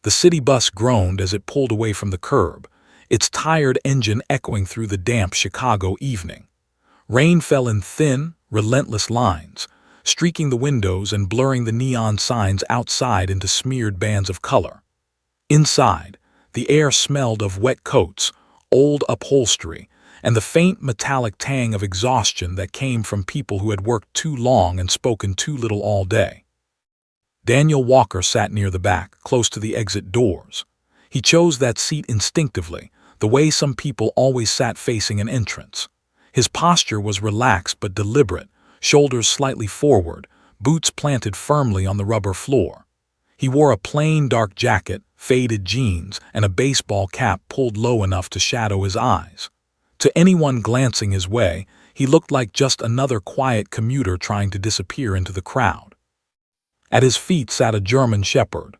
The city bus groaned as it pulled away from the curb, its tired engine echoing through the damp Chicago evening. Rain fell in thin, relentless lines, streaking the windows and blurring the neon signs outside into smeared bands of color. Inside, the air smelled of wet coats, old upholstery, and the faint metallic tang of exhaustion that came from people who had worked too long and spoken too little all day. Daniel Walker sat near the back, close to the exit doors. He chose that seat instinctively, the way some people always sat facing an entrance. His posture was relaxed but deliberate, shoulders slightly forward, boots planted firmly on the rubber floor. He wore a plain dark jacket, faded jeans, and a baseball cap pulled low enough to shadow his eyes. To anyone glancing his way, he looked like just another quiet commuter trying to disappear into the crowd. At his feet sat a German shepherd.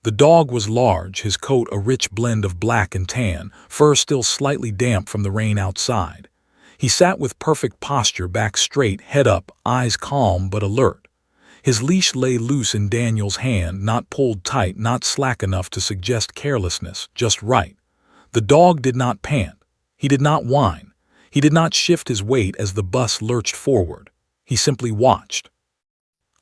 The dog was large, his coat a rich blend of black and tan, fur still slightly damp from the rain outside. He sat with perfect posture, back straight, head up, eyes calm but alert. His leash lay loose in Daniel's hand, not pulled tight, not slack enough to suggest carelessness, just right. The dog did not pant. He did not whine. He did not shift his weight as the bus lurched forward. He simply watched.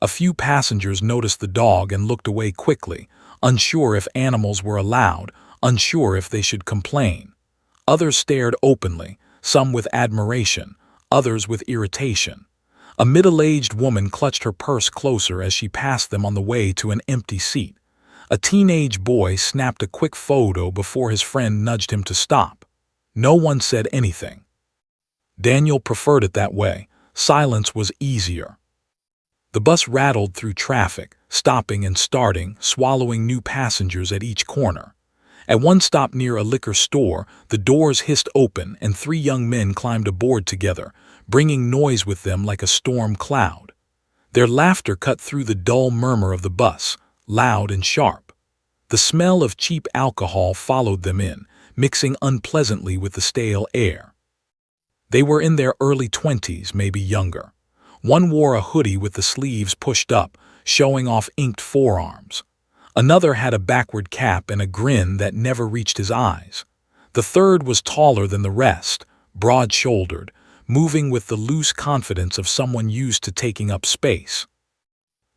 A few passengers noticed the dog and looked away quickly, unsure if animals were allowed, unsure if they should complain. Others stared openly, some with admiration, others with irritation. A middle-aged woman clutched her purse closer as she passed them on the way to an empty seat. A teenage boy snapped a quick photo before his friend nudged him to stop. No one said anything. Daniel preferred it that way. Silence was easier. The bus rattled through traffic, stopping and starting, swallowing new passengers at each corner. At one stop near a liquor store, the doors hissed open and 3 young men climbed aboard together, bringing noise with them like a storm cloud. Their laughter cut through the dull murmur of the bus, loud and sharp. The smell of cheap alcohol followed them in, mixing unpleasantly with the stale air. They were in their early 20s, maybe younger. One wore a hoodie with the sleeves pushed up, showing off inked forearms. Another had a backward cap and a grin that never reached his eyes. The third was taller than the rest, broad-shouldered, moving with the loose confidence of someone used to taking up space.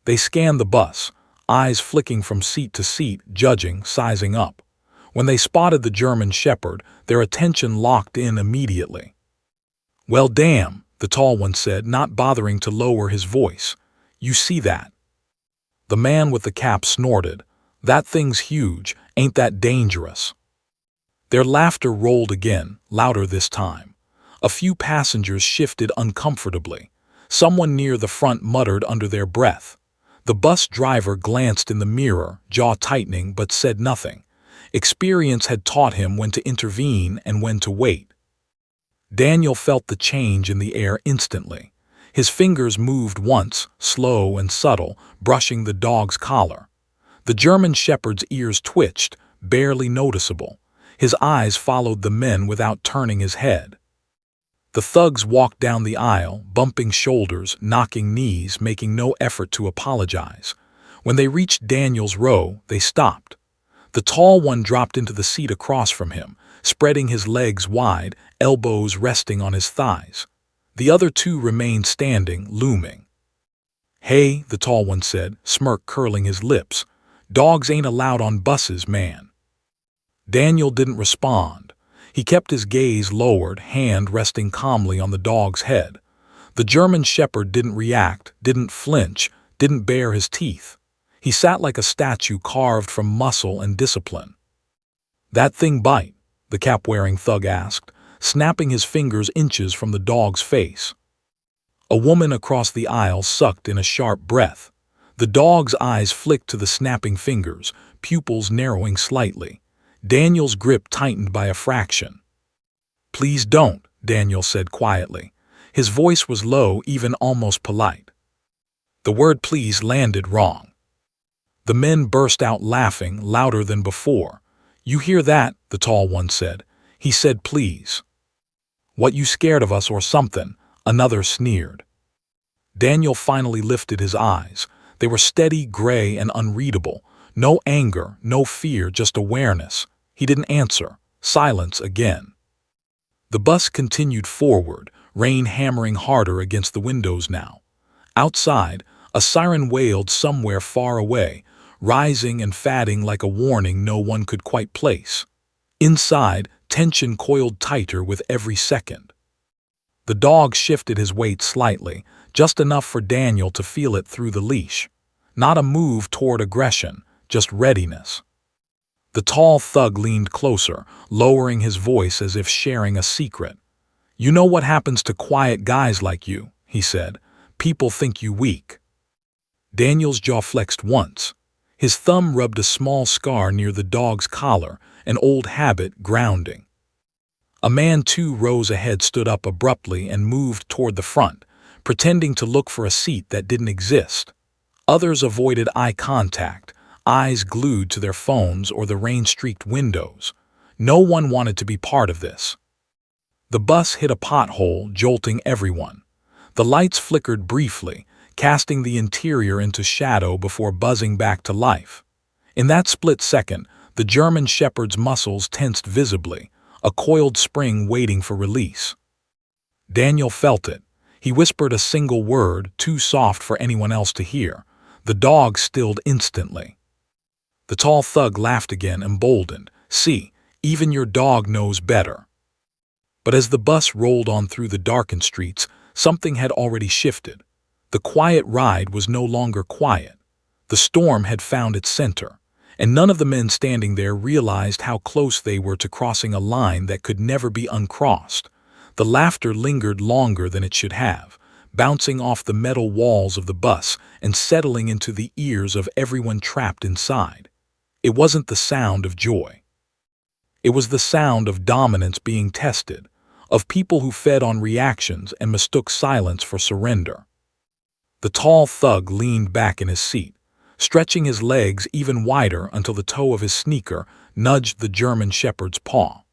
They scanned the bus, eyes flicking from seat to seat, judging, sizing up. When they spotted the German shepherd, their attention locked in immediately. "Well, damn," the tall one said, not bothering to lower his voice. "You see that?" The man with the cap snorted. "That thing's huge. Ain't that dangerous?" Their laughter rolled again, louder this time. A few passengers shifted uncomfortably. Someone near the front muttered under their breath. The bus driver glanced in the mirror, jaw tightening, but said nothing. Experience had taught him when to intervene and when to wait. Daniel felt the change in the air instantly. His fingers moved once, slow and subtle, brushing the dog's collar. The German shepherd's ears twitched, barely noticeable. His eyes followed the men without turning his head. The thugs walked down the aisle, bumping shoulders, knocking knees, making no effort to apologize. When they reached Daniel's row, they stopped. The tall one dropped into the seat across from him, spreading his legs wide, elbows resting on his thighs. The other 2 remained standing, looming. "Hey," the tall one said, smirk curling his lips. "Dogs ain't allowed on buses, man." Daniel didn't respond. He kept his gaze lowered, hand resting calmly on the dog's head. The German shepherd didn't react, didn't flinch, didn't bare his teeth. He sat like a statue carved from muscle and discipline. "That thing bite?" the cap-wearing thug asked, snapping his fingers inches from the dog's face. A woman across the aisle sucked in a sharp breath. The dog's eyes flicked to the snapping fingers, pupils narrowing slightly. Daniel's grip tightened by a fraction. "Please don't," Daniel said quietly. His voice was low, even almost polite. The word please landed wrong. The men burst out laughing, louder than before. "You hear that?" the tall one said. "He said please." "What, you scared of us or something?" another sneered. Daniel finally lifted his eyes. They were steady, gray, and unreadable. No anger, no fear, just awareness. He didn't answer. Silence again. The bus continued forward, rain hammering harder against the windows now. Outside, a siren wailed somewhere far away, rising and fading like a warning no one could quite place. Inside, tension coiled tighter with every second. The dog shifted his weight slightly, just enough for Daniel to feel it through the leash. Not a move toward aggression, just readiness. The tall thug leaned closer, lowering his voice as if sharing a secret. "You know what happens to quiet guys like you," he said. "People think you weak." Daniel's jaw flexed once. His thumb rubbed a small scar near the dog's collar, an old habit grounding. A man 2 rows ahead stood up abruptly and moved toward the front, pretending to look for a seat that didn't exist. Others avoided eye contact, eyes glued to their phones or the rain-streaked windows. No one wanted to be part of this. The bus hit a pothole, jolting everyone. The lights flickered briefly, casting the interior into shadow before buzzing back to life. In that split second, the German shepherd's muscles tensed visibly, a coiled spring waiting for release. Daniel felt it. He whispered a single word, too soft for anyone else to hear. The dog stilled instantly. The tall thug laughed again, emboldened. "See, even your dog knows better." But as the bus rolled on through the darkened streets, something had already shifted. The quiet ride was no longer quiet. The storm had found its center, and none of the men standing there realized how close they were to crossing a line that could never be uncrossed. The laughter lingered longer than it should have, bouncing off the metal walls of the bus and settling into the ears of everyone trapped inside. It wasn't the sound of joy. It was the sound of dominance being tested, of people who fed on reactions and mistook silence for surrender. The tall thug leaned back in his seat, stretching his legs even wider until the toe of his sneaker nudged the German shepherd's paw.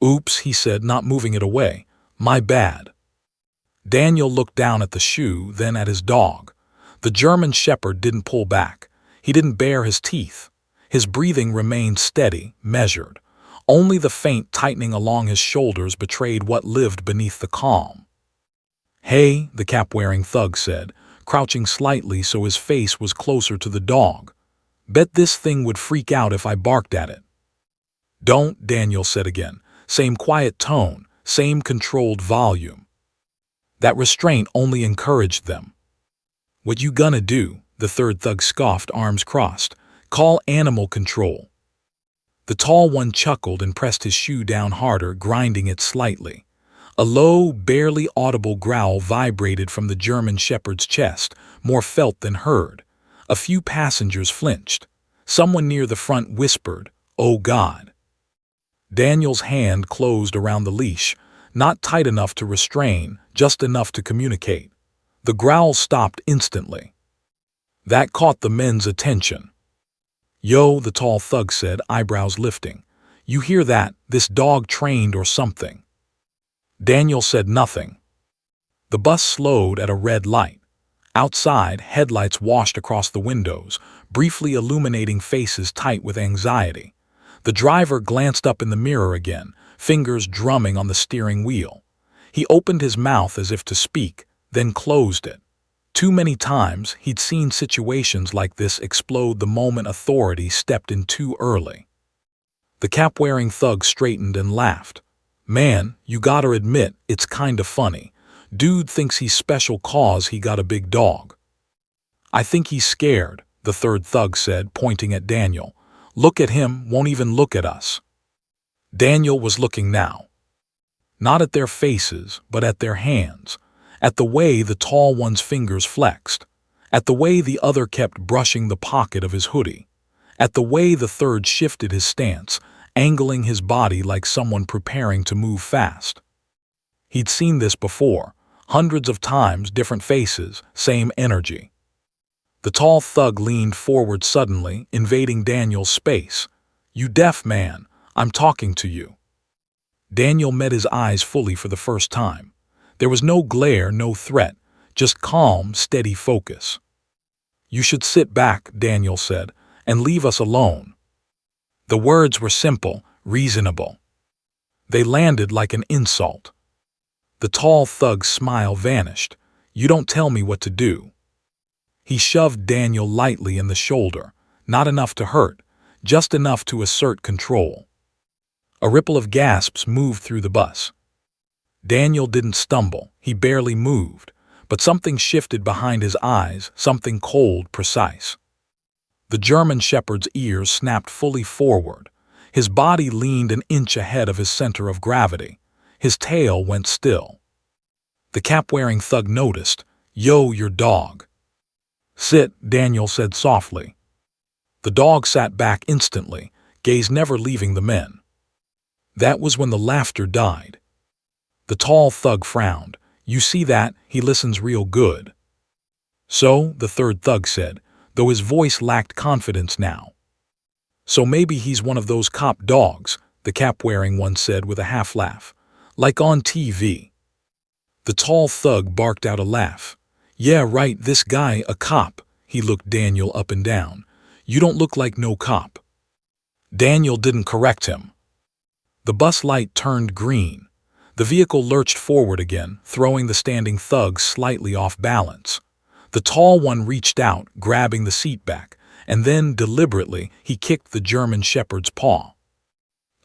"Oops," he said, not moving it away. "My bad." Daniel looked down at the shoe, then at his dog. The German shepherd didn't pull back. He didn't bare his teeth. His breathing remained steady, measured. Only the faint tightening along his shoulders betrayed what lived beneath the calm. "Hey," the cap-wearing thug said, crouching slightly so his face was closer to the dog. "Bet this thing would freak out if I barked at it." "Don't," Daniel said again. Same quiet tone, same controlled volume. That restraint only encouraged them. "What you gonna do?" the third thug scoffed, arms crossed. "Call animal control." The tall one chuckled and pressed his shoe down harder, grinding it slightly. A low, barely audible growl vibrated from the German shepherd's chest, more felt than heard. A few passengers flinched. Someone near the front whispered, "Oh God." Daniel's hand closed around the leash, not tight enough to restrain, just enough to communicate. The growl stopped instantly. That caught the men's attention. "Yo," the tall thug said, eyebrows lifting. "You hear that? This dog trained or something." Daniel said nothing. The bus slowed at a red light. Outside, headlights washed across the windows, briefly illuminating faces tight with anxiety. The driver glanced up in the mirror again, fingers drumming on the steering wheel. He opened his mouth as if to speak, then closed it. Too many times he'd seen situations like this explode the moment authority stepped in too early. The cap-wearing thug straightened and laughed. "Man, you gotta admit, it's kinda funny. Dude thinks he's special 'cause he got a big dog." "I think he's scared," the third thug said, pointing at Daniel. "Look at him, won't even look at us." Daniel was looking now. Not at their faces, but at their hands. At the way the tall one's fingers flexed. At the way the other kept brushing the pocket of his hoodie. At the way the third shifted his stance, angling his body like someone preparing to move fast. He'd seen this before, hundreds of times, different faces, same energy. The tall thug leaned forward suddenly, invading Daniel's space. "You deaf man, I'm talking to you." Daniel met his eyes fully for the first time. There was no glare, no threat, just calm, steady focus. "You should sit back," Daniel said, and leave us alone." The words were simple, reasonable. They landed like an insult. The tall thug's smile vanished. "You don't tell me what to do." He shoved Daniel lightly in the shoulder, not enough to hurt, just enough to assert control. A ripple of gasps moved through the bus. Daniel didn't stumble, he barely moved, but something shifted behind his eyes, something cold, precise. The German shepherd's ears snapped fully forward. His body leaned an inch ahead of his center of gravity. His tail went still. The cap-wearing thug noticed. "Yo, your dog." "Sit," Daniel said softly. The dog sat back instantly, gaze never leaving the men. That was when the laughter died. The tall thug frowned. "You see that? He listens real good." "So," the third thug said, though his voice lacked confidence now. "So maybe he's one of those cop dogs," the cap-wearing one said with a half-laugh. "Like on TV." The tall thug barked out a laugh. "Yeah, right, this guy, a cop." He looked Daniel up and down. "You don't look like no cop." Daniel didn't correct him. The bus light turned green. The vehicle lurched forward again, throwing the standing thug slightly off balance. The tall one reached out, grabbing the seat back, and then, deliberately, he kicked the German shepherd's paw.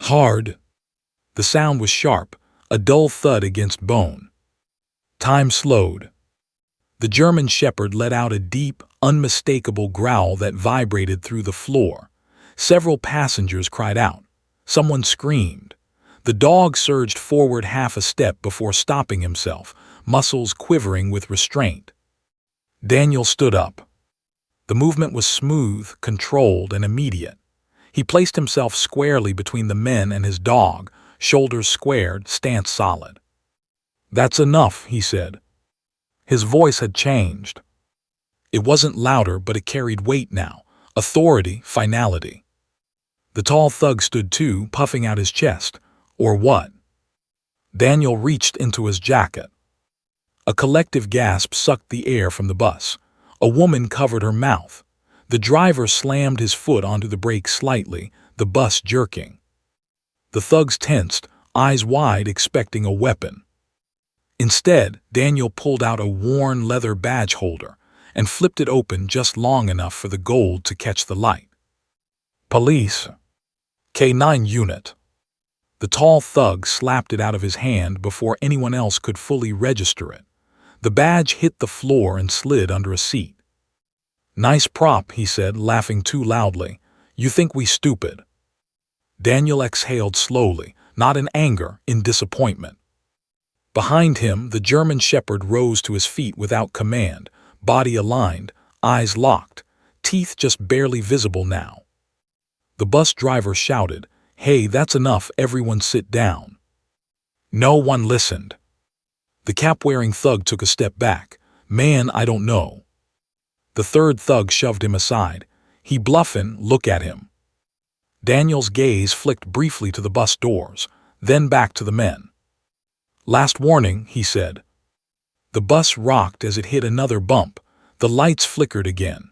Hard. The sound was sharp, a dull thud against bone. Time slowed. The German shepherd let out a deep, unmistakable growl that vibrated through the floor. Several passengers cried out. Someone screamed. The dog surged forward half a step before stopping himself, muscles quivering with restraint. Daniel stood up. The movement was smooth, controlled, and immediate. He placed himself squarely between the men and his dog, shoulders squared, stance solid. "That's enough," he said. His voice had changed. It wasn't louder, but it carried weight now, authority, finality. The tall thug stood too, puffing out his chest. "Or what?" Daniel reached into his jacket. A collective gasp sucked the air from the bus. A woman covered her mouth. The driver slammed his foot onto the brake slightly, the bus jerking. The thugs tensed, eyes wide, expecting a weapon. Instead, Daniel pulled out a worn leather badge holder and flipped it open just long enough for the gold to catch the light. "Police. K9 unit." The tall thug slapped it out of his hand before anyone else could fully register it. The badge hit the floor and slid under a seat. "Nice prop," he said, laughing too loudly. "You think we stupid." Daniel exhaled slowly, not in anger, in disappointment. Behind him, the German shepherd rose to his feet without command, body aligned, eyes locked, teeth just barely visible now. The bus driver shouted, "Hey, that's enough, everyone sit down." No one listened. The cap-wearing thug took a step back. "Man, I don't know." The third thug shoved him aside. "He bluffin', look at him." Daniel's gaze flicked briefly to the bus doors, then back to the men. "Last warning," he said. The bus rocked as it hit another bump. The lights flickered again.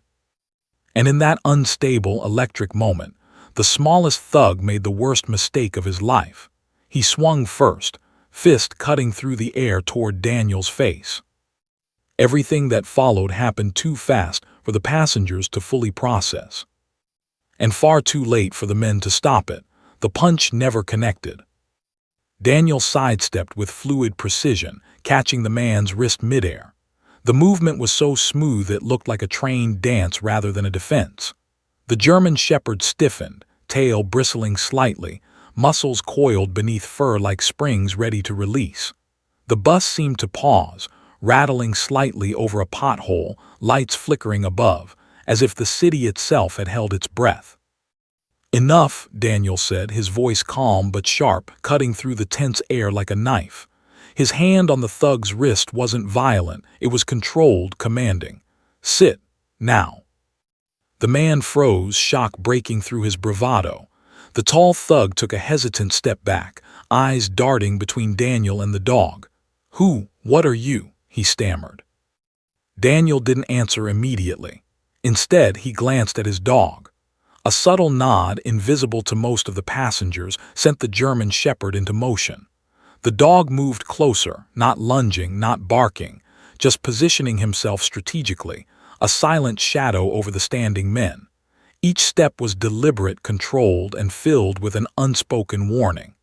And in that unstable, electric moment, the smallest thug made the worst mistake of his life. He swung first, fist cutting through the air toward Daniel's face. Everything that followed happened too fast for the passengers to fully process. And far too late for the men to stop it. The punch never connected. Daniel sidestepped with fluid precision, catching the man's wrist midair. The movement was so smooth it looked like a trained dance rather than a defense. The German shepherd stiffened, tail bristling slightly, muscles coiled beneath fur like springs ready to release. The bus seemed to pause, rattling slightly over a pothole, lights flickering above, as if the city itself had held its breath. "Enough," Daniel said, his voice calm but sharp, cutting through the tense air like a knife. His hand on the thug's wrist wasn't violent, it was controlled, commanding. "Sit, now." The man froze, shock breaking through his bravado. The tall thug took a hesitant step back, eyes darting between Daniel and the dog. What are you?" he stammered. Daniel didn't answer immediately. Instead, he glanced at his dog. A subtle nod, invisible to most of the passengers, sent the German shepherd into motion. The dog moved closer, not lunging, not barking, just positioning himself strategically, a silent shadow over the standing men. Each step was deliberate, controlled, and filled with an unspoken warning.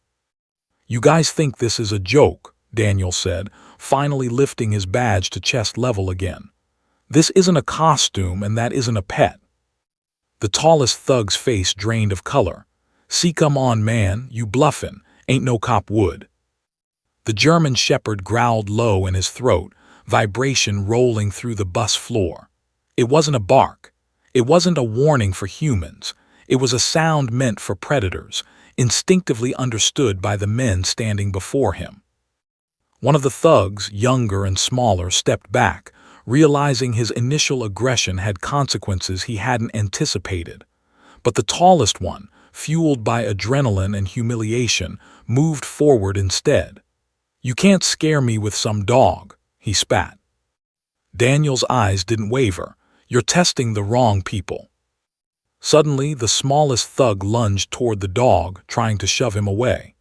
"You guys think this is a joke," Daniel said, finally lifting his badge to chest level again. "This isn't a costume, and that isn't a pet." The tallest thug's face drained of color. "See, come on, man, you bluffin', ain't no cop would." The German shepherd growled low in his throat, vibration rolling through the bus floor. It wasn't a bark. It wasn't a warning for humans. It was a sound meant for predators, instinctively understood by the men standing before him. One of the thugs, younger and smaller, stepped back, realizing his initial aggression had consequences he hadn't anticipated. But the tallest one, fueled by adrenaline and humiliation, moved forward instead. "You can't scare me with some dog," he spat. Daniel's eyes didn't waver. "You're testing the wrong people." Suddenly, the smallest thug lunged toward the dog, trying to shove him away.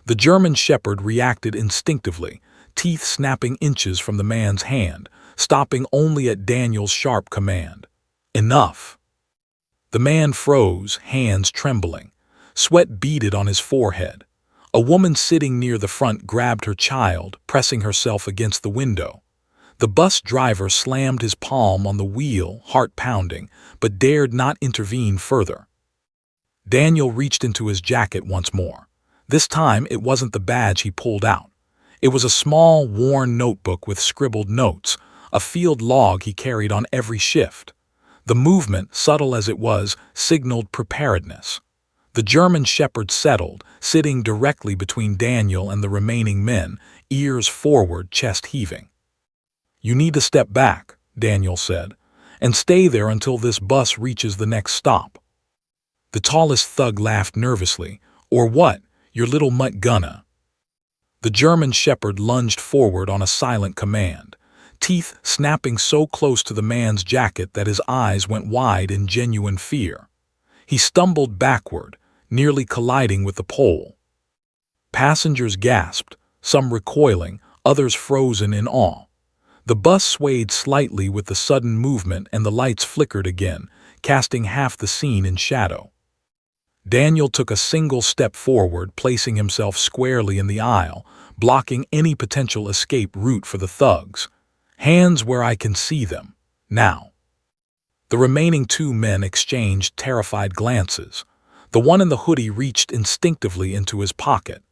The German shepherd reacted instinctively, teeth snapping inches from the man's hand, stopping only at Daniel's sharp command. "Enough." The man froze, hands trembling. Sweat beaded on his forehead. A woman sitting near the front grabbed her child, pressing herself against the window. The bus driver slammed his palm on the wheel, heart pounding, but dared not intervene further. Daniel reached into his jacket once more. This time it wasn't the badge he pulled out. It was a small, worn notebook with scribbled notes, a field log he carried on every shift. The movement, subtle as it was, signaled preparedness. The German shepherd settled, sitting directly between Daniel and the remaining men, ears forward, chest heaving. "You need to step back," Daniel said, "and stay there until this bus reaches the next stop." The tallest thug laughed nervously. "Or what? Your little mutt gonna?" The German shepherd lunged forward on a silent command, teeth snapping so close to the man's jacket that his eyes went wide in genuine fear. He stumbled backward, nearly colliding with the pole. Passengers gasped, some recoiling, others frozen in awe. The bus swayed slightly with the sudden movement, and the lights flickered again, casting half the scene in shadow. Daniel took a single step forward, placing himself squarely in the aisle, blocking any potential escape route for the thugs. "Hands where I can see them. Now." The remaining two men exchanged terrified glances. The one in the hoodie reached instinctively into his pocket.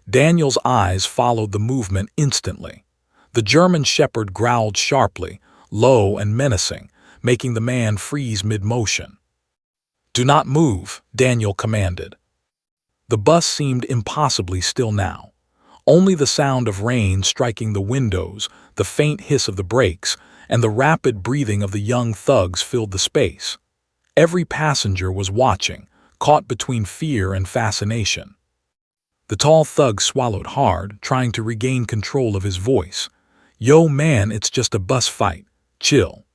Daniel's eyes followed the movement instantly. The German shepherd growled sharply, low and menacing, making the man freeze mid-motion. "Do not move," Daniel commanded. The bus seemed impossibly still now. Only the sound of rain striking the windows, the faint hiss of the brakes, and the rapid breathing of the young thugs filled the space. Every passenger was watching, caught between fear and fascination. The tall thug swallowed hard, trying to regain control of his voice. "Yo, man, it's just a bus fight. Chill."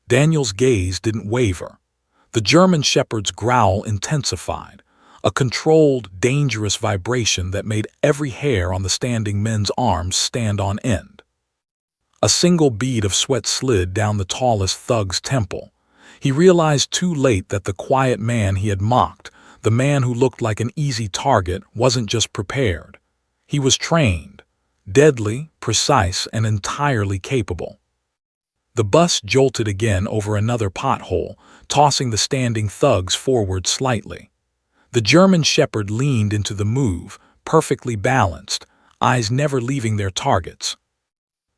Daniel's gaze didn't waver. The German shepherd's growl intensified, a controlled, dangerous vibration that made every hair on the standing men's arms stand on end. A single bead of sweat slid down the tallest thug's temple. He realized too late that the quiet man he had mocked, the man who looked like an easy target, wasn't just prepared. He was trained, deadly, precise, and entirely capable. The bus jolted again over another pothole, tossing the standing thugs forward slightly. The German shepherd leaned into the move, perfectly balanced, eyes never leaving their targets.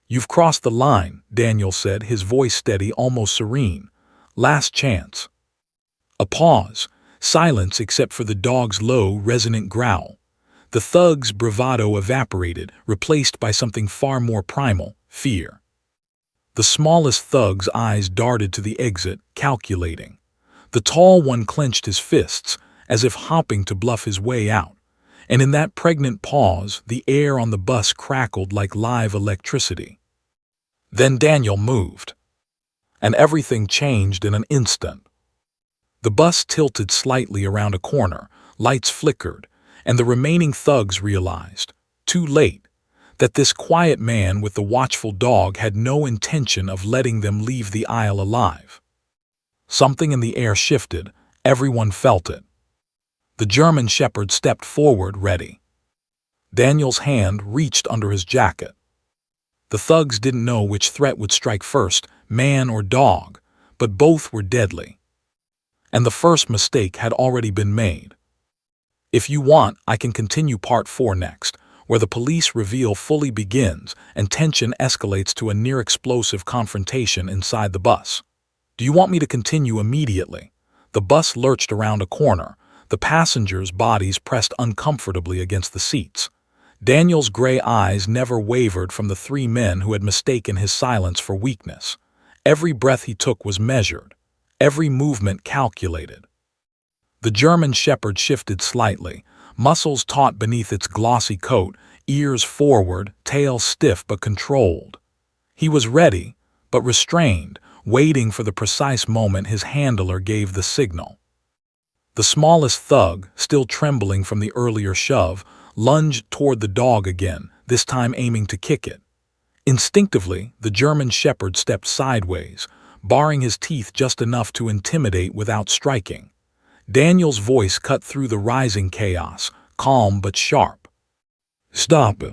"You've crossed the line," Daniel said, his voice steady, almost serene. "Last chance." A pause, silence except for the dog's low, resonant growl. The thug's bravado evaporated, replaced by something far more primal, fear. The smallest thug's eyes darted to the exit, calculating. The tall one clenched his fists, as if hoping to bluff his way out. And in that pregnant pause, the air on the bus crackled like live electricity. Then Daniel moved. And everything changed in an instant. The bus tilted slightly around a corner, lights flickered, and the remaining thugs realized, too late, that this quiet man with the watchful dog had no intention of letting them leave the aisle alive. Something in the air shifted, everyone felt it. The German shepherd stepped forward, ready. Daniel's hand reached under his jacket. The thugs didn't know which threat would strike first, man or dog, but both were deadly. And the first mistake had already been made. If you want, I can continue part 4 next, where the police reveal fully begins and tension escalates to a near-explosive confrontation inside the bus. Do you want me to continue immediately? The bus lurched around a corner, the passengers' bodies pressed uncomfortably against the seats. Daniel's gray eyes never wavered from the 3 men who had mistaken his silence for weakness. Every breath he took was measured, every movement calculated. The German shepherd shifted slightly, muscles taut beneath its glossy coat, ears forward, tail stiff but controlled. He was ready, but restrained, waiting for the precise moment his handler gave the signal. The smallest thug, still trembling from the earlier shove, lunged toward the dog again, this time aiming to kick it. Instinctively, the German shepherd stepped sideways, baring his teeth just enough to intimidate without striking. Daniel's voice cut through the rising chaos, calm but sharp. "Stop!"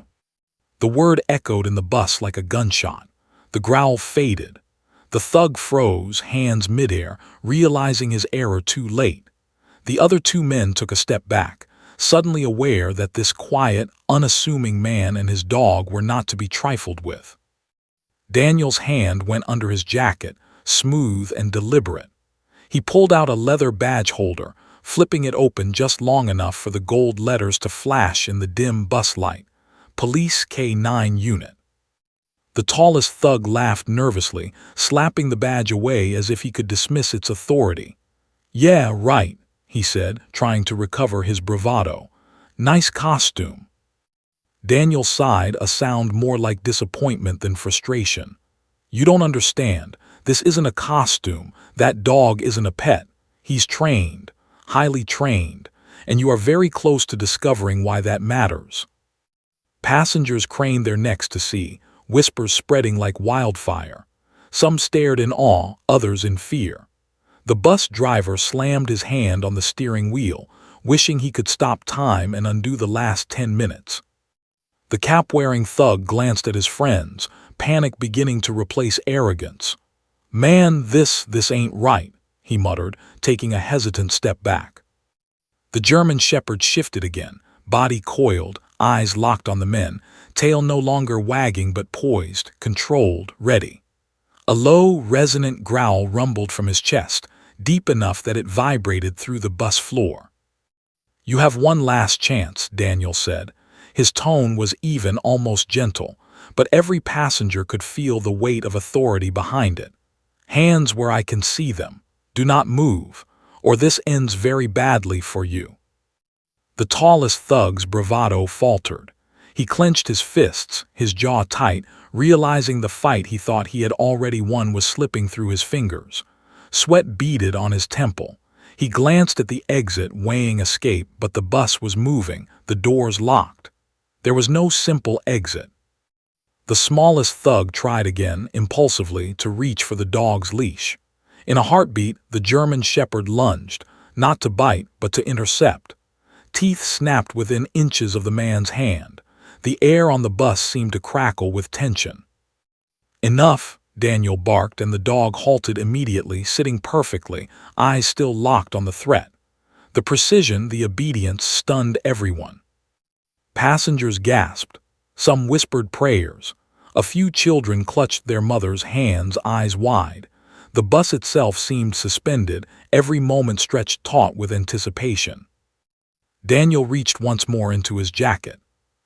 The word echoed in the bus like a gunshot. The growl faded. The thug froze, hands midair, realizing his error too late. The other 2 men took a step back, suddenly aware that this quiet, unassuming man and his dog were not to be trifled with. Daniel's hand went under his jacket, smooth and deliberate. He pulled out a leather badge holder, flipping it open just long enough for the gold letters to flash in the dim bus light. Police K9 Unit. The tallest thug laughed nervously, slapping the badge away as if he could dismiss its authority. "Yeah, right," he said, trying to recover his bravado. "Nice costume." Daniel sighed, a sound more like disappointment than frustration. "You don't understand. This isn't a costume. That dog isn't a pet. He's trained, highly trained, and you are very close to discovering why that matters." Passengers craned their necks to see, whispers spreading like wildfire. Some stared in awe, others in fear. The bus driver slammed his hand on the steering wheel, wishing he could stop time and undo the last 10 minutes. The cap-wearing thug glanced at his friends, panic beginning to replace arrogance. "Man, this ain't right," he muttered, taking a hesitant step back. The German shepherd shifted again, body coiled, eyes locked on the men, tail no longer wagging but poised, controlled, ready. A low, resonant growl rumbled from his chest, deep enough that it vibrated through the bus floor. "You have one last chance," Daniel said. His tone was even, almost gentle, but every passenger could feel the weight of authority behind it. "Hands where I can see them. Do not move, or this ends very badly for you." The tallest thug's bravado faltered. He clenched his fists, his jaw tight, realizing the fight he thought he had already won was slipping through his fingers. Sweat beaded on his temple. He glanced at the exit, weighing escape, but the bus was moving, the doors locked. There was no simple exit. The smallest thug tried again, impulsively, to reach for the dog's leash. In a heartbeat, the German shepherd lunged, not to bite, but to intercept. Teeth snapped within inches of the man's hand. The air on the bus seemed to crackle with tension. "Enough," Daniel barked, and the dog halted immediately, sitting perfectly, eyes still locked on the threat. The precision, the obedience, stunned everyone. Passengers gasped. Some whispered prayers. A few children clutched their mothers' hands, eyes wide. The bus itself seemed suspended, every moment stretched taut with anticipation. Daniel reached once more into his jacket.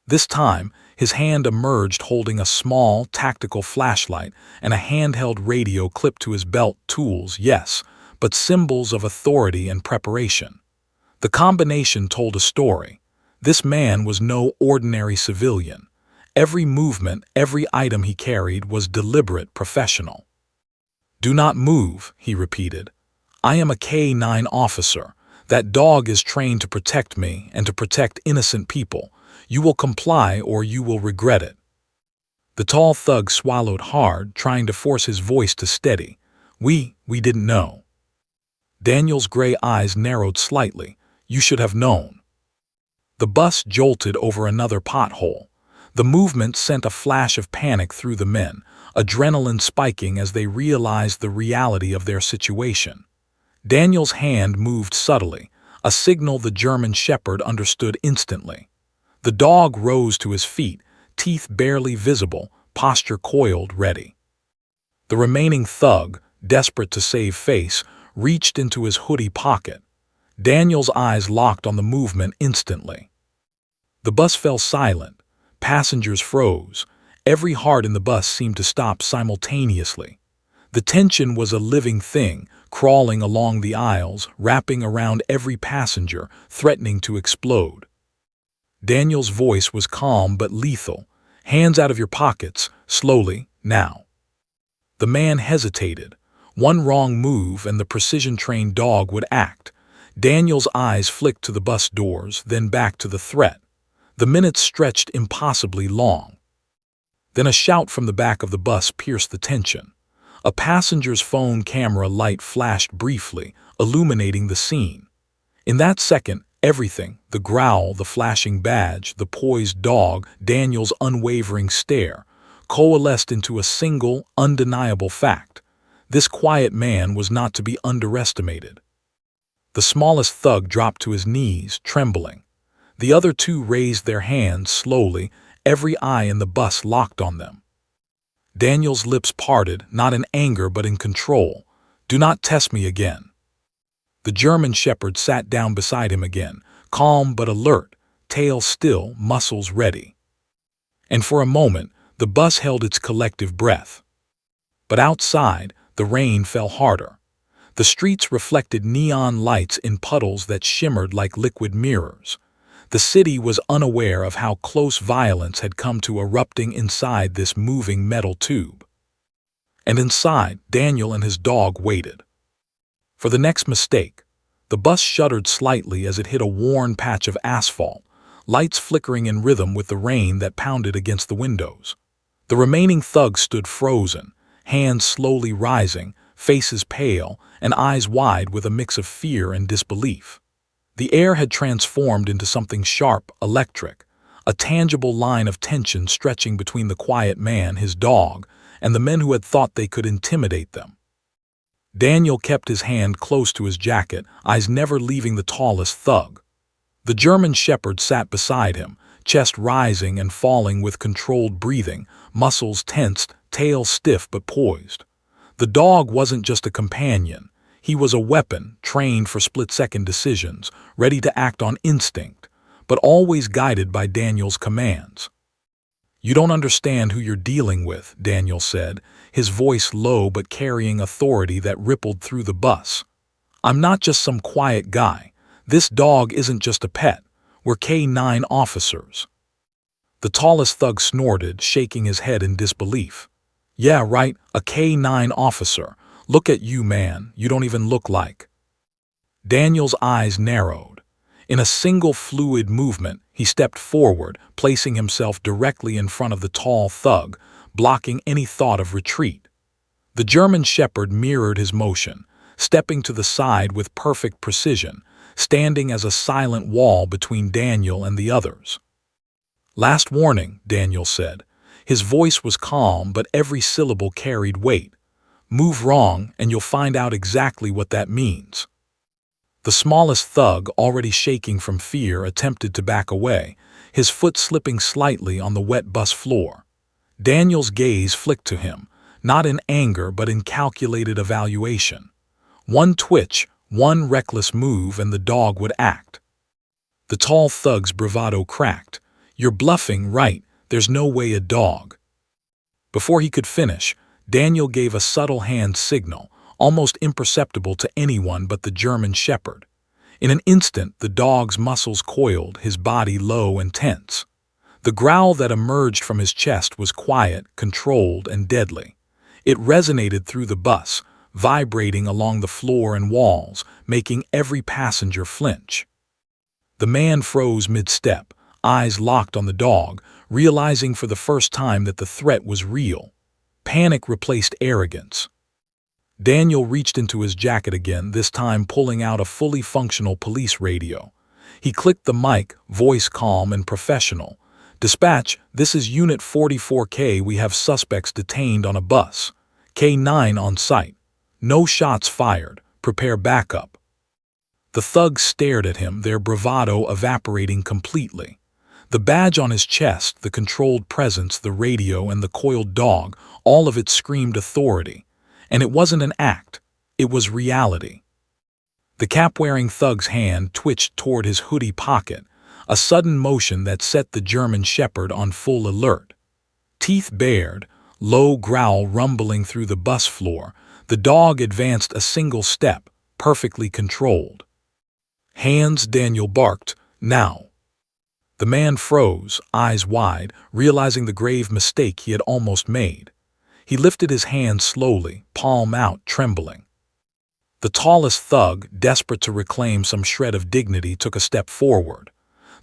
This time, his hand emerged holding a small, tactical flashlight and a handheld radio clipped to his belt. Tools, yes, but symbols of authority and preparation. The combination told a story. This man was no ordinary civilian. Every movement, every item he carried was deliberate, professional. "Do not move," he repeated. I am a K-9 officer. That dog is trained to protect me and to protect innocent people. You will comply or you will regret it." The tall thug swallowed hard, trying to force his voice to steady. We didn't know." Daniel's gray eyes narrowed slightly. "You should have known." The bus jolted over another pothole. The movement sent a flash of panic through the men, adrenaline spiking as they realized the reality of their situation. Daniel's hand moved subtly, a signal the German shepherd understood instantly. The dog rose to his feet, teeth barely visible, posture coiled, ready. The remaining thug, desperate to save face, reached into his hoodie pocket. Daniel's eyes locked on the movement instantly. The bus fell silent. Passengers froze. Every heart in the bus seemed to stop simultaneously. The tension was a living thing, crawling along the aisles, wrapping around every passenger, threatening to explode. Daniel's voice was calm but lethal. "Hands out of your pockets, slowly, now." The man hesitated. One wrong move and the precision-trained dog would act. Daniel's eyes flicked to the bus doors, then back to the threat. The minutes stretched impossibly long. Then a shout from the back of the bus pierced the tension. A passenger's phone camera light flashed briefly, illuminating the scene. In that second, everything, the growl, the flashing badge, the poised dog, Daniel's unwavering stare, coalesced into a single, undeniable fact. This quiet man was not to be underestimated. The smallest thug dropped to his knees, trembling. The other two raised their hands slowly, every eye in the bus locked on them. Daniel's lips parted, not in anger but in control. "Do not test me again." The German shepherd sat down beside him again, calm but alert, tail still, muscles ready. And for a moment, the bus held its collective breath. But outside, the rain fell harder. The streets reflected neon lights in puddles that shimmered like liquid mirrors. The city was unaware of how close violence had come to erupting inside this moving metal tube. And inside, Daniel and his dog waited. For the next mistake. The bus shuddered slightly as it hit a worn patch of asphalt, lights flickering in rhythm with the rain that pounded against the windows. The remaining thugs stood frozen, hands slowly rising, faces pale, and eyes wide with a mix of fear and disbelief. The air had transformed into something sharp, electric, a tangible line of tension stretching between the quiet man, his dog, and the men who had thought they could intimidate them. Daniel kept his hand close to his jacket, eyes never leaving the tallest thug. The German shepherd sat beside him, chest rising and falling with controlled breathing, muscles tensed, tail stiff but poised. The dog wasn't just a companion. He was a weapon, trained for split-second decisions, ready to act on instinct, but always guided by Daniel's commands. "You don't understand who you're dealing with," Daniel said, his voice low but carrying authority that rippled through the bus. "I'm not just some quiet guy. This dog isn't just a pet. We're K-9 officers." The tallest thug snorted, shaking his head in disbelief. "Yeah, right, a K-9 officer. Look at you, man, you don't even look like." Daniel's eyes narrowed. In a single fluid movement, he stepped forward, placing himself directly in front of the tall thug, blocking any thought of retreat. The German shepherd mirrored his motion, stepping to the side with perfect precision, standing as a silent wall between Daniel and the others. "Last warning," Daniel said. His voice was calm, but every syllable carried weight. "Move wrong, and you'll find out exactly what that means." The smallest thug, already shaking from fear, attempted to back away, his foot slipping slightly on the wet bus floor. Daniel's gaze flicked to him, not in anger but in calculated evaluation. One twitch, one reckless move, and the dog would act. The tall thug's bravado cracked. "You're bluffing, right? There's no way a dog." Before he could finish, Daniel gave a subtle hand signal, almost imperceptible to anyone but the German shepherd. In an instant, the dog's muscles coiled, his body low and tense. The growl that emerged from his chest was quiet, controlled, and deadly. It resonated through the bus, vibrating along the floor and walls, making every passenger flinch. The man froze mid-step, eyes locked on the dog, realizing for the first time that the threat was real. Panic replaced arrogance. Daniel reached into his jacket again, this time pulling out a fully functional police radio. He clicked the mic, voice calm and professional. "Dispatch, this is Unit 44K. We have suspects detained on a bus. K9 on site. No shots fired. Prepare backup." The thugs stared at him, their bravado evaporating completely. The badge on his chest, the controlled presence, the radio, and the coiled dog, all of it screamed authority. And it wasn't an act. It was reality. The cap-wearing thug's hand twitched toward his hoodie pocket, a sudden motion that set the German Shepherd on full alert. Teeth bared, low growl rumbling through the bus floor, the dog advanced a single step, perfectly controlled. "Hands," Daniel barked, "now." The man froze, eyes wide, realizing the grave mistake he had almost made. He lifted his hand slowly, palm out, trembling. The tallest thug, desperate to reclaim some shred of dignity, took a step forward.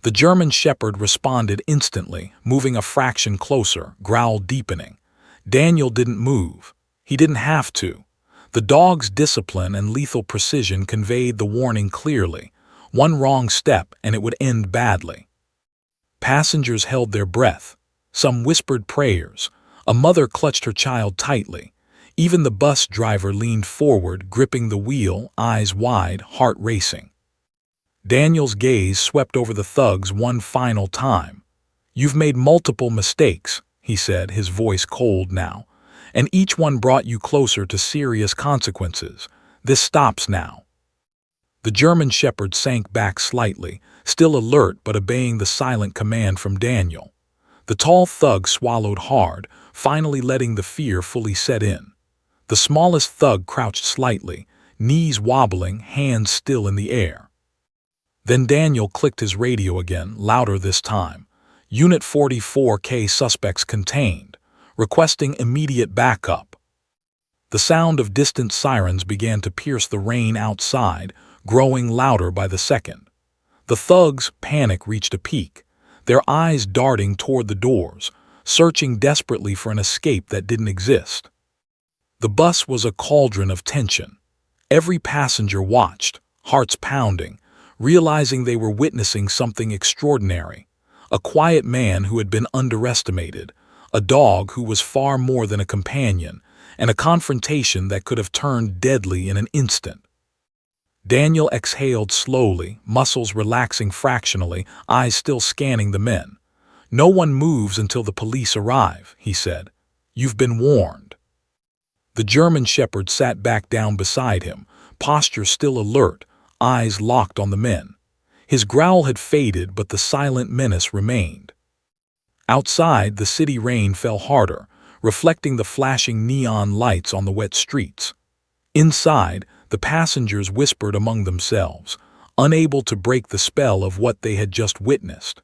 The German Shepherd responded instantly, moving a fraction closer, growl deepening. Daniel didn't move. He didn't have to. The dog's discipline and lethal precision conveyed the warning clearly. One wrong step and it would end badly. Passengers held their breath. Some whispered prayers. A mother clutched her child tightly. Even the bus driver leaned forward, gripping the wheel, eyes wide, heart racing. Daniel's gaze swept over the thugs one final time. "You've made multiple mistakes," he said, his voice cold now, "and each one brought you closer to serious consequences. This stops now." The German Shepherd sank back slightly, still alert but obeying the silent command from Daniel. The tall thug swallowed hard, finally letting the fear fully set in. The smallest thug crouched slightly, knees wobbling, hands still in the air. Then Daniel clicked his radio again, louder this time. "Unit 44K suspects contained, requesting immediate backup." The sound of distant sirens began to pierce the rain outside, growing louder by the second. The thugs' panic reached a peak, their eyes darting toward the doors, searching desperately for an escape that didn't exist. The bus was a cauldron of tension. Every passenger watched, hearts pounding, realizing they were witnessing something extraordinary. A quiet man who had been underestimated, a dog who was far more than a companion, and a confrontation that could have turned deadly in an instant. Daniel exhaled slowly, muscles relaxing fractionally, eyes still scanning the men. "No one moves until the police arrive," he said. "You've been warned." The German Shepherd sat back down beside him, posture still alert, eyes locked on the men. His growl had faded, but the silent menace remained. Outside, the city rain fell harder, reflecting the flashing neon lights on the wet streets. Inside, the passengers whispered among themselves, unable to break the spell of what they had just witnessed.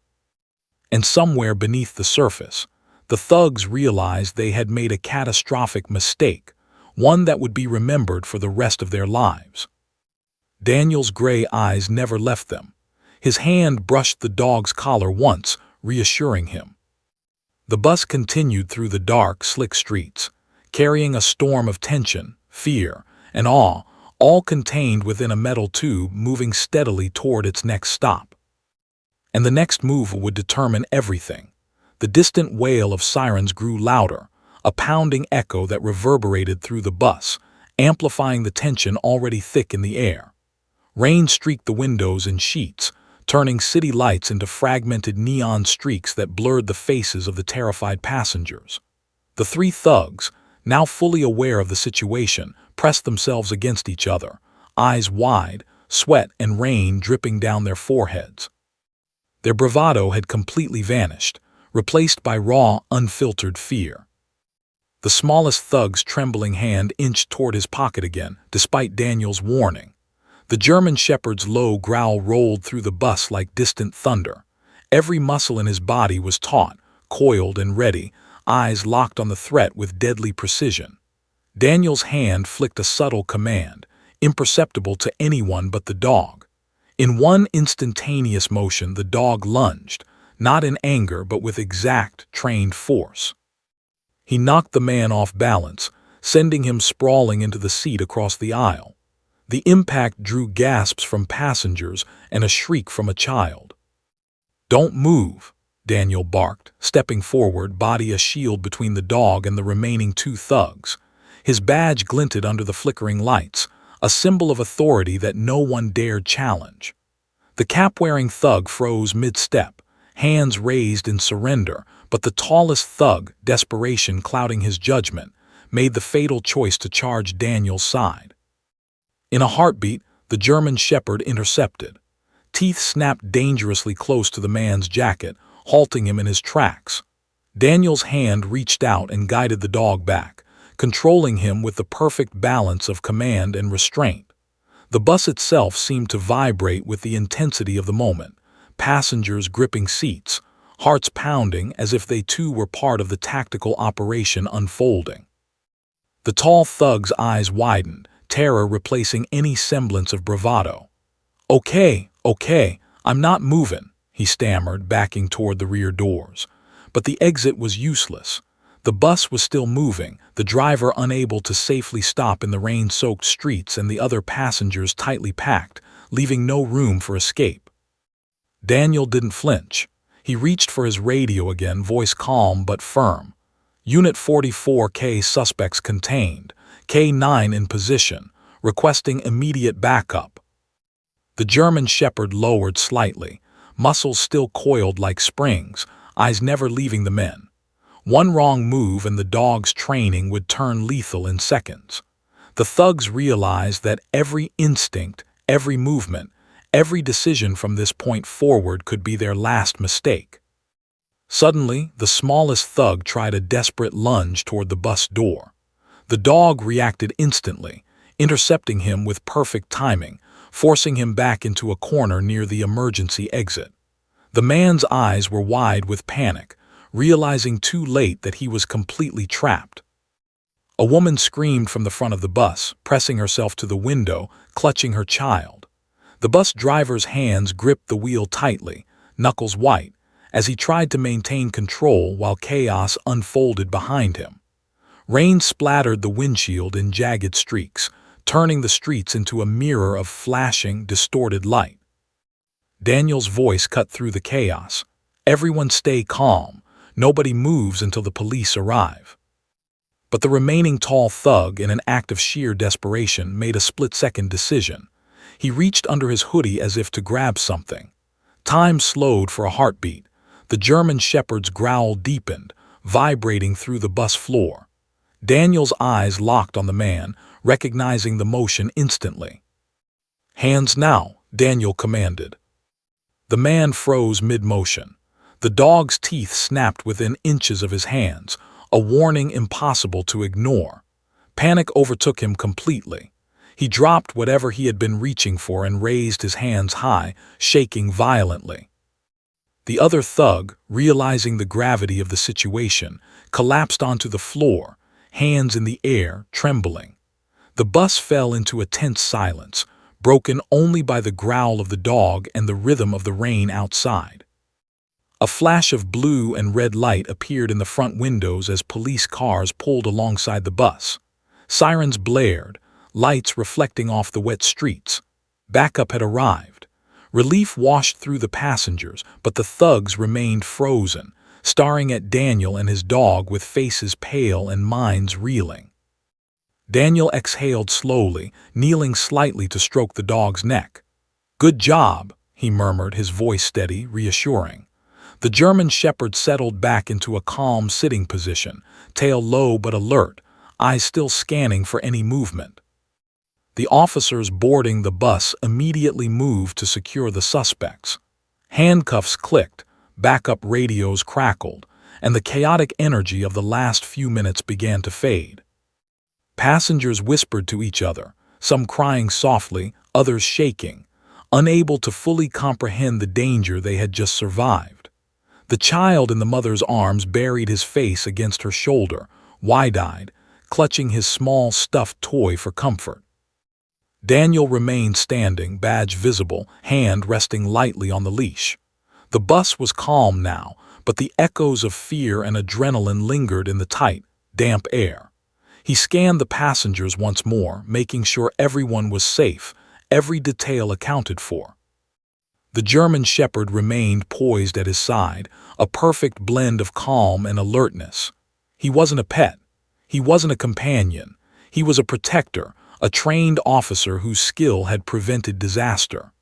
And somewhere beneath the surface, the thugs realized they had made a catastrophic mistake, one that would be remembered for the rest of their lives. Daniel's gray eyes never left them. His hand brushed the dog's collar once, reassuring him. The bus continued through the dark, slick streets, carrying a storm of tension, fear, and awe, all contained within a metal tube moving steadily toward its next stop. And the next move would determine everything. The distant wail of sirens grew louder, a pounding echo that reverberated through the bus, amplifying the tension already thick in the air. Rain streaked the windows in sheets, turning city lights into fragmented neon streaks that blurred the faces of the terrified passengers. The three thugs, now fully aware of the situation, pressed themselves against each other, eyes wide, sweat and rain dripping down their foreheads. Their bravado had completely vanished, replaced by raw, unfiltered fear. The smallest thug's trembling hand inched toward his pocket again, despite Daniel's warning. The German Shepherd's low growl rolled through the bus like distant thunder. Every muscle in his body was taut, coiled and ready, eyes locked on the threat with deadly precision. Daniel's hand flicked a subtle command, imperceptible to anyone but the dog. In one instantaneous motion, the dog lunged, not in anger but with exact, trained force. He knocked the man off balance, sending him sprawling into the seat across the aisle. The impact drew gasps from passengers and a shriek from a child. "Don't move," Daniel barked, stepping forward, body a shield between the dog and the remaining two thugs. His badge glinted under the flickering lights, a symbol of authority that no one dared challenge. The cap-wearing thug froze mid-step, hands raised in surrender, but the tallest thug, desperation clouding his judgment, made the fatal choice to charge Daniel's side. In a heartbeat, the German shepherd intercepted. Teeth snapped dangerously close to the man's jacket, halting him in his tracks. Daniel's hand reached out and guided the dog back, controlling him with the perfect balance of command and restraint. The bus itself seemed to vibrate with the intensity of the moment, passengers gripping seats, hearts pounding as if they too were part of the tactical operation unfolding. The tall thug's eyes widened, terror replacing any semblance of bravado. "Okay, I'm not moving," he stammered, backing toward the rear doors. But the exit was useless. The bus was still moving, the driver unable to safely stop in the rain-soaked streets and the other passengers tightly packed, leaving no room for escape. Daniel didn't flinch. He reached for his radio again, voice calm but firm. "Unit 44K suspects contained, K9 in position, requesting immediate backup." The German shepherd lowered slightly, muscles still coiled like springs, eyes never leaving the men. One wrong move and the dog's training would turn lethal in seconds. The thugs realized that every instinct, every movement, every decision from this point forward could be their last mistake. Suddenly, the smallest thug tried a desperate lunge toward the bus door. The dog reacted instantly, intercepting him with perfect timing, forcing him back into a corner near the emergency exit. The man's eyes were wide with panic, realizing too late that he was completely trapped. A woman screamed from the front of the bus, pressing herself to the window, clutching her child. The bus driver's hands gripped the wheel tightly, knuckles white, as he tried to maintain control while chaos unfolded behind him. Rain splattered the windshield in jagged streaks, turning the streets into a mirror of flashing, distorted light. Daniel's voice cut through the chaos. "Everyone stay calm. Nobody moves until the police arrive." But the remaining tall thug, in an act of sheer desperation, made a split-second decision. He reached under his hoodie as if to grab something. Time slowed for a heartbeat. The German shepherd's growl deepened, vibrating through the bus floor. Daniel's eyes locked on the man, recognizing the motion instantly. "Hands now," Daniel commanded. The man froze mid-motion. The dog's teeth snapped within inches of his hands, a warning impossible to ignore. Panic overtook him completely. He dropped whatever he had been reaching for and raised his hands high, shaking violently. The other thug, realizing the gravity of the situation, collapsed onto the floor, hands in the air, trembling. The bus fell into a tense silence, broken only by the growl of the dog and the rhythm of the rain outside. A flash of blue and red light appeared in the front windows as police cars pulled alongside the bus. Sirens blared, lights reflecting off the wet streets. Backup had arrived. Relief washed through the passengers, but the thugs remained frozen, staring at Daniel and his dog with faces pale and minds reeling. Daniel exhaled slowly, kneeling slightly to stroke the dog's neck. "Good job," he murmured, his voice steady, reassuring. The German shepherd settled back into a calm sitting position, tail low but alert, eyes still scanning for any movement. The officers boarding the bus immediately moved to secure the suspects. Handcuffs clicked, backup radios crackled, and the chaotic energy of the last few minutes began to fade. Passengers whispered to each other, some crying softly, others shaking, unable to fully comprehend the danger they had just survived. The child in the mother's arms buried his face against her shoulder, wide-eyed, clutching his small stuffed toy for comfort. Daniel remained standing, badge visible, hand resting lightly on the leash. The bus was calm now, but the echoes of fear and adrenaline lingered in the tight, damp air. He scanned the passengers once more, making sure everyone was safe, every detail accounted for. The German Shepherd remained poised at his side, a perfect blend of calm and alertness. He wasn't a pet. He wasn't a companion. He was a protector, a trained officer whose skill had prevented disaster.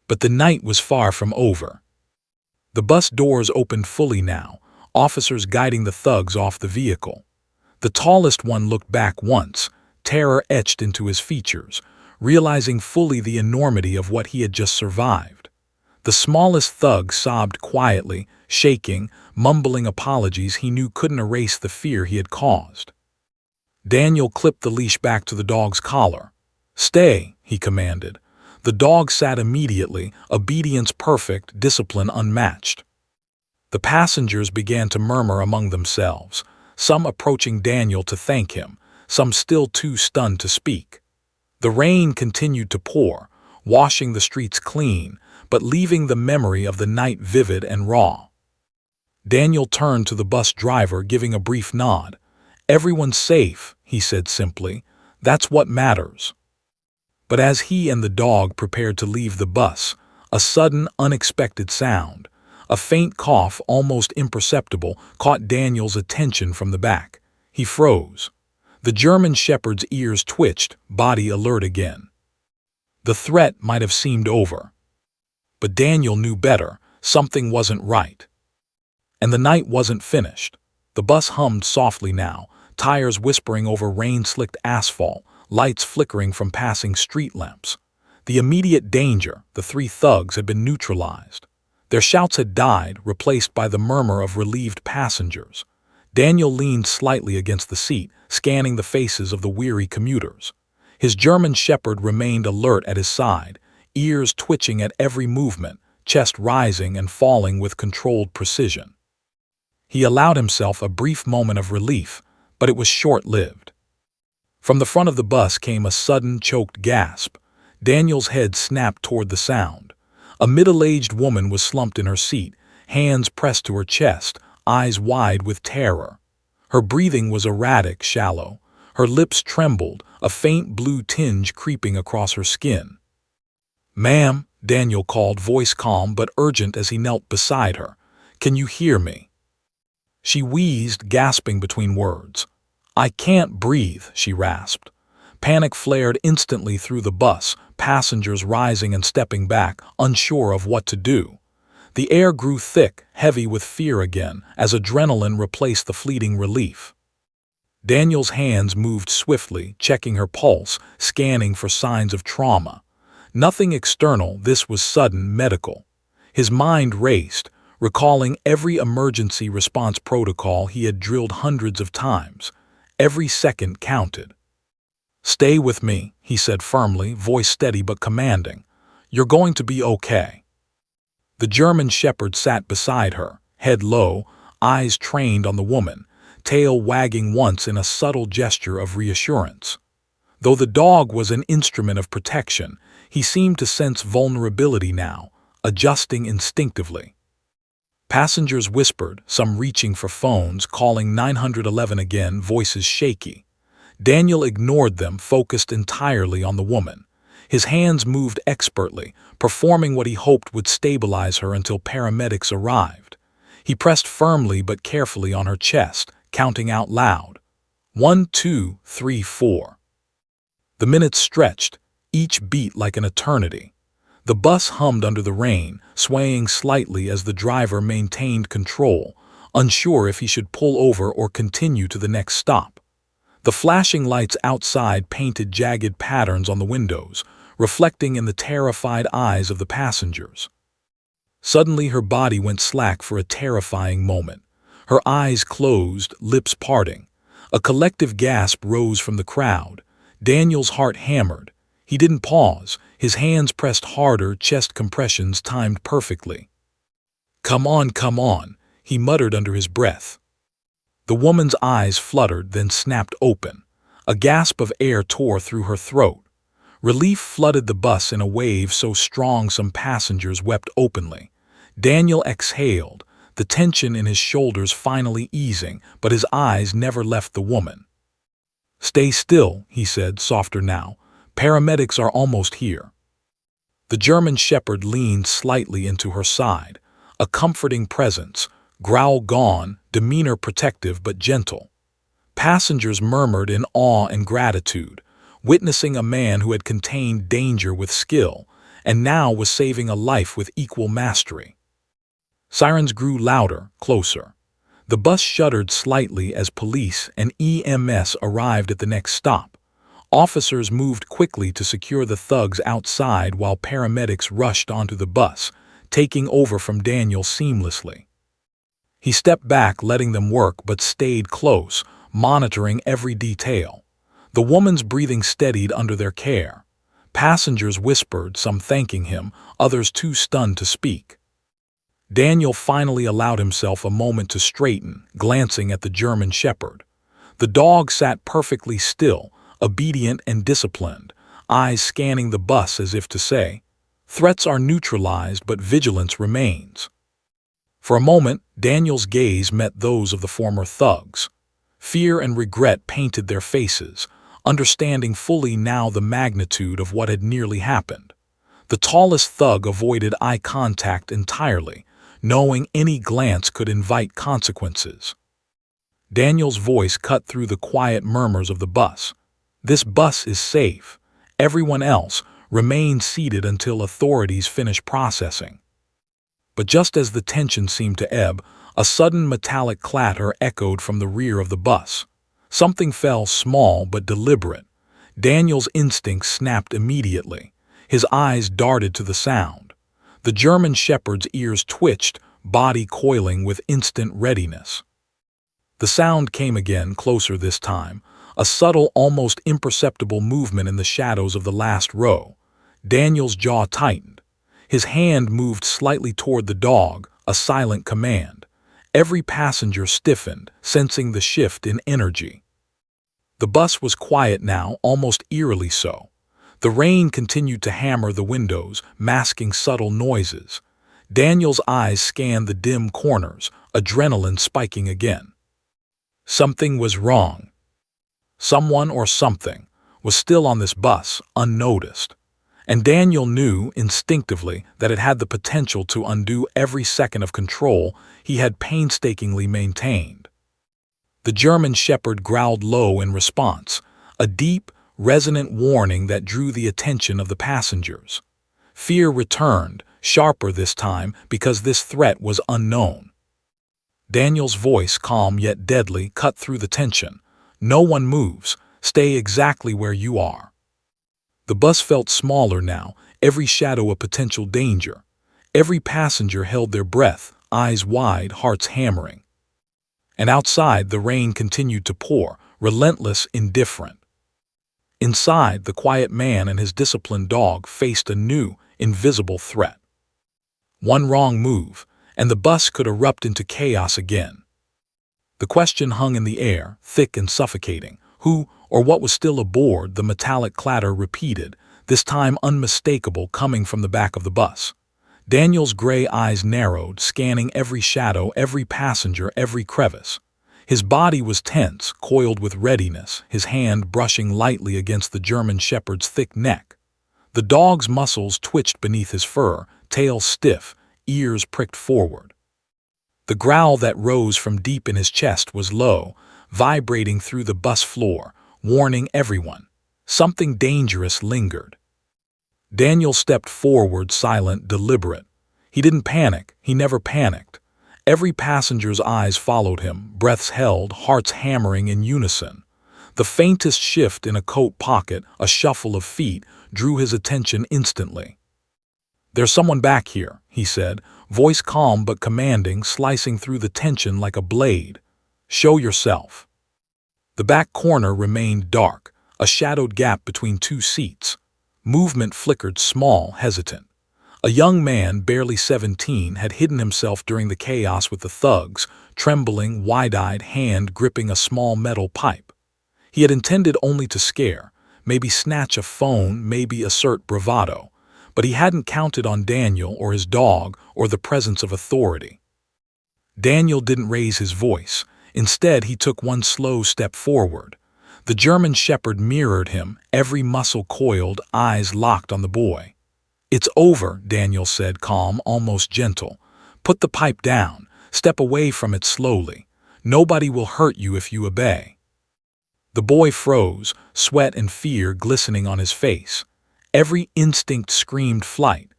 But the night was far from over. The bus doors opened fully now, officers guiding the thugs off the vehicle. The tallest one looked back once, terror etched into his features, realizing fully the enormity of what he had just survived. The smallest thug sobbed quietly, shaking, mumbling apologies he knew couldn't erase the fear he had caused. Daniel clipped the leash back to the dog's collar. "Stay," he commanded. The dog sat immediately, obedience perfect, discipline unmatched. The passengers began to murmur among themselves, some approaching Daniel to thank him, some still too stunned to speak. The rain continued to pour, washing the streets clean, but leaving the memory of the night vivid and raw. Daniel turned to the bus driver, giving a brief nod. "Everyone's safe," he said simply. "That's what matters." But as he and the dog prepared to leave the bus, a sudden, unexpected sound, a faint cough almost imperceptible, caught Daniel's attention from the back. He froze. The German Shepherd's ears twitched, body alert again. The threat might have seemed over. But Daniel knew better. Something wasn't right. And the night wasn't finished. The bus hummed softly now, tires whispering over rain-slicked asphalt, lights flickering from passing street lamps. The immediate danger, the three thugs, had been neutralized. Their shouts had died, replaced by the murmur of relieved passengers. Daniel leaned slightly against the seat, scanning the faces of the weary commuters. His German Shepherd remained alert at his side, ears twitching at every movement, chest rising and falling with controlled precision. He allowed himself a brief moment of relief, but it was short-lived. From the front of the bus came a sudden, choked gasp. Daniel's head snapped toward the sound. A middle-aged woman was slumped in her seat, hands pressed to her chest, eyes wide with terror. Her breathing was erratic, shallow. Her lips trembled, a faint blue tinge creeping across her skin. "Ma'am," Daniel called, voice calm but urgent as he knelt beside her. "Can you hear me?" She wheezed, gasping between words. "I can't breathe," she rasped. Panic flared instantly through the bus, passengers rising and stepping back, unsure of what to do. The air grew thick, heavy with fear again, as adrenaline replaced the fleeting relief. Daniel's hands moved swiftly, checking her pulse, scanning for signs of trauma. Nothing external, this was sudden, medical. His mind raced, recalling every emergency response protocol he had drilled hundreds of times. Every second counted. "Stay with me," he said firmly, voice steady but commanding. "You're going to be okay." The German Shepherd sat beside her, head low, eyes trained on the woman, tail wagging once in a subtle gesture of reassurance. Though the dog was an instrument of protection, he seemed to sense vulnerability now, adjusting instinctively. Passengers whispered, some reaching for phones, calling 911 again, voices shaky. Daniel ignored them, focused entirely on the woman. His hands moved expertly, performing what he hoped would stabilize her until paramedics arrived. He pressed firmly but carefully on her chest, counting out loud. 1, 2, 3, 4. The minutes stretched, each beat like an eternity. The bus hummed under the rain, swaying slightly as the driver maintained control, unsure if he should pull over or continue to the next stop. The flashing lights outside painted jagged patterns on the windows, reflecting in the terrified eyes of the passengers. Suddenly her body went slack for a terrifying moment. Her eyes closed, lips parting. A collective gasp rose from the crowd. Daniel's heart hammered. He didn't pause. His hands pressed harder, chest compressions timed perfectly. Come on," he muttered under his breath. The woman's eyes fluttered, then snapped open. A gasp of air tore through her throat. Relief flooded the bus in a wave so strong some passengers wept openly. Daniel exhaled, the tension in his shoulders finally easing, but his eyes never left the woman. "Stay still," he said, softer now. "Paramedics are almost here." The German shepherd leaned slightly into her side, a comforting presence, growl gone, demeanor protective but gentle. Passengers murmured in awe and gratitude, witnessing a man who had contained danger with skill and now was saving a life with equal mastery. Sirens grew louder, closer. The bus shuddered slightly as police and EMS arrived at the next stop. Officers moved quickly to secure the thugs outside while paramedics rushed onto the bus, taking over from Daniel seamlessly. He stepped back, letting them work, but stayed close, monitoring every detail. The woman's breathing steadied under their care. Passengers whispered, some thanking him, others too stunned to speak. Daniel finally allowed himself a moment to straighten, glancing at the German shepherd. The dog sat perfectly still, obedient and disciplined, eyes scanning the bus as if to say, "Threats are neutralized, but vigilance remains." For a moment, Daniel's gaze met those of the former thugs. Fear and regret painted their faces, understanding fully now the magnitude of what had nearly happened. The tallest thug avoided eye contact entirely, knowing any glance could invite consequences. Daniel's voice cut through the quiet murmurs of the bus. "This bus is safe. Everyone else, remain seated until authorities finish processing." But just as the tension seemed to ebb, a sudden metallic clatter echoed from the rear of the bus. Something fell, small but deliberate. Daniel's instincts snapped immediately. His eyes darted to the sound. The German shepherd's ears twitched, body coiling with instant readiness. The sound came again, closer this time, a subtle, almost imperceptible movement in the shadows of the last row. Daniel's jaw tightened. His hand moved slightly toward the dog, a silent command. Every passenger stiffened, sensing the shift in energy. The bus was quiet now, almost eerily so. The rain continued to hammer the windows, masking subtle noises. Daniel's eyes scanned the dim corners, adrenaline spiking again. Something was wrong. Someone or something was still on this bus, unnoticed. And Daniel knew instinctively that it had the potential to undo every second of control he had painstakingly maintained. The German shepherd growled low in response, a deep, resonant warning that drew the attention of the passengers. Fear returned, sharper this time because this threat was unknown. Daniel's voice, calm yet deadly, cut through the tension. "No one moves. Stay exactly where you are." The bus felt smaller now, every shadow a potential danger. Every passenger held their breath, eyes wide, hearts hammering. And outside, the rain continued to pour, relentless, indifferent. Inside, the quiet man and his disciplined dog faced a new, invisible threat. One wrong move, and the bus could erupt into chaos again. The question hung in the air, thick and suffocating. Who or what was still aboard? The metallic clatter repeated, this time unmistakable, coming from the back of the bus. Daniel's gray eyes narrowed, scanning every shadow, every passenger, every crevice. His body was tense, coiled with readiness, his hand brushing lightly against the German shepherd's thick neck. The dog's muscles twitched beneath his fur, tail stiff, ears pricked forward. The growl that rose from deep in his chest was low, vibrating through the bus floor, warning everyone. Something dangerous lingered. Daniel stepped forward, silent, deliberate. He didn't panic. He never panicked. Every passenger's eyes followed him, breaths held, hearts hammering in unison. The faintest shift in a coat pocket, a shuffle of feet, drew his attention instantly. "There's someone back here," he said, voice calm but commanding, slicing through the tension like a blade. "Show yourself." The back corner remained dark, a shadowed gap between two seats. Movement flickered, small, hesitant. A young man, barely 17, had hidden himself during the chaos with the thugs, trembling, wide-eyed hand gripping a small metal pipe. He had intended only to scare, maybe snatch a phone, maybe assert bravado, but he hadn't counted on Daniel or his dog or the presence of authority. Daniel didn't raise his voice. Instead, he took one slow step forward. The German shepherd mirrored him, every muscle coiled, eyes locked on the boy. "It's over," Daniel said, calm, almost gentle. "Put the pipe down. Step away from it slowly. Nobody will hurt you if you obey." The boy froze, sweat and fear glistening on his face. Every instinct screamed flight,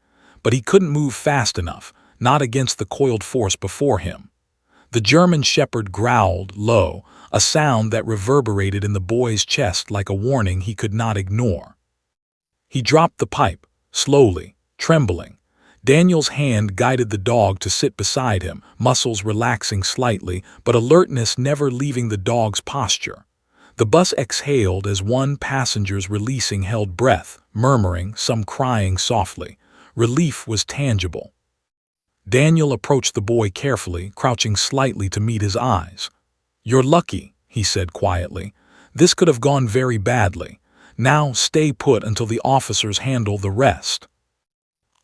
but he couldn't move fast enough, not against the coiled force before him. The German shepherd growled, low, a sound that reverberated in the boy's chest like a warning he could not ignore. He dropped the pipe, slowly, trembling. Daniel's hand guided the dog to sit beside him, muscles relaxing slightly, but alertness never leaving the dog's posture. The bus exhaled as one passenger's releasing held breath, murmuring, some crying softly. Relief was tangible. Daniel approached the boy carefully, crouching slightly to meet his eyes. "You're lucky," he said quietly. "This could have gone very badly. Now stay put until the officers handle the rest."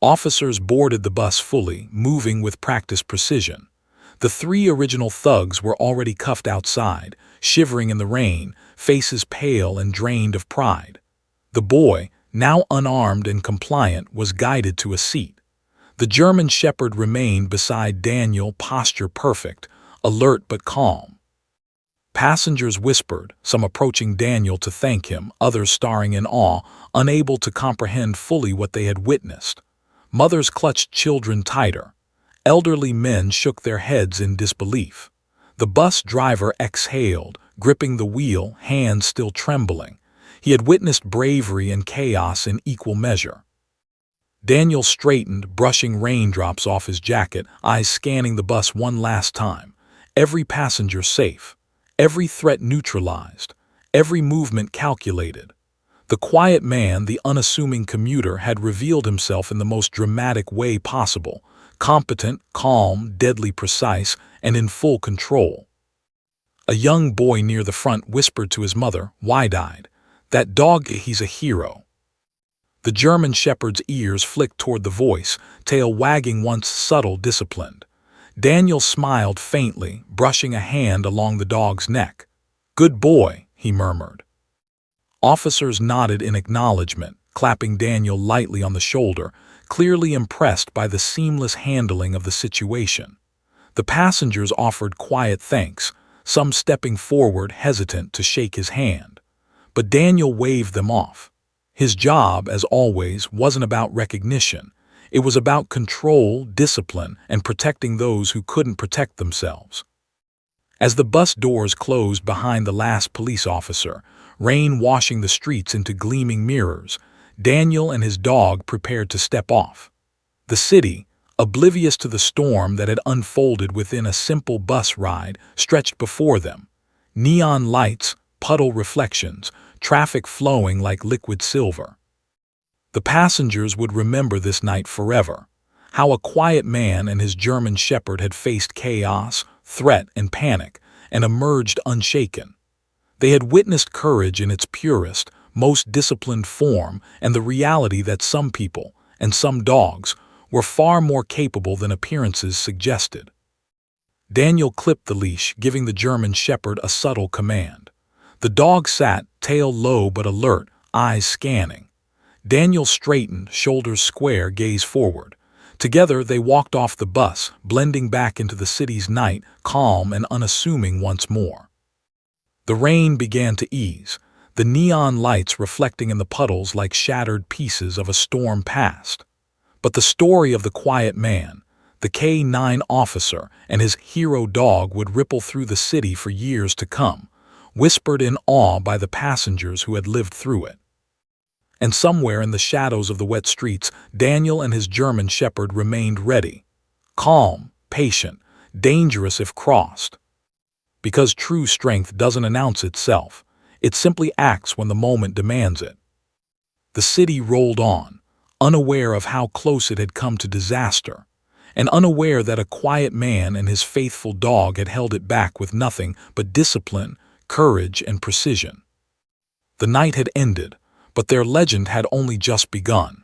Officers boarded the bus fully, moving with practiced precision. The three original thugs were already cuffed outside, shivering in the rain, faces pale and drained of pride. The boy, now unarmed and compliant, was guided to a seat. The German shepherd remained beside Daniel, posture perfect, alert but calm. Passengers whispered, some approaching Daniel to thank him, others staring in awe, unable to comprehend fully what they had witnessed. Mothers clutched children tighter. Elderly men shook their heads in disbelief. The bus driver exhaled, gripping the wheel, hands still trembling. He had witnessed bravery and chaos in equal measure. Daniel straightened, brushing raindrops off his jacket, eyes scanning the bus one last time. Every passenger safe, every threat neutralized, every movement calculated. The quiet man, the unassuming commuter, had revealed himself in the most dramatic way possible, competent, calm, deadly precise, and in full control. A young boy near the front whispered to his mother, wide-eyed, "That dog, he's a hero." The German shepherd's ears flicked toward the voice, tail wagging once subtle, disciplined. Daniel smiled faintly, brushing a hand along the dog's neck. "Good boy," he murmured. Officers nodded in acknowledgement, clapping Daniel lightly on the shoulder, clearly impressed by the seamless handling of the situation. The passengers offered quiet thanks, some stepping forward hesitant to shake his hand. But Daniel waved them off. His job, as always, wasn't about recognition. It was about control, discipline, and protecting those who couldn't protect themselves. As the bus doors closed behind the last police officer, rain washing the streets into gleaming mirrors, Daniel and his dog prepared to step off. The city, oblivious to the storm that had unfolded within a simple bus ride, stretched before them. Neon lights, puddle reflections, traffic flowing like liquid silver. The passengers would remember this night forever. How a quiet man and his German shepherd had faced chaos, threat, and panic, and emerged unshaken. They had witnessed courage in its purest, most disciplined form, and the reality that some people, and some dogs, were far more capable than appearances suggested. Daniel clipped the leash, giving the German shepherd a subtle command. The dog sat, tail low but alert, eyes scanning. Daniel straightened, shoulders square, gaze forward. Together they walked off the bus, blending back into the city's night, calm and unassuming once more. The rain began to ease, the neon lights reflecting in the puddles like shattered pieces of a storm past. But the story of the quiet man, the K-9 officer, and his hero dog would ripple through the city for years to come, whispered in awe by the passengers who had lived through it. And somewhere in the shadows of the wet streets, Daniel and his German shepherd remained ready, calm, patient, dangerous if crossed. Because true strength doesn't announce itself, it simply acts when the moment demands it. The city rolled on, unaware of how close it had come to disaster, and unaware that a quiet man and his faithful dog had held it back with nothing but discipline, courage, and precision. The night had ended, but their legend had only just begun.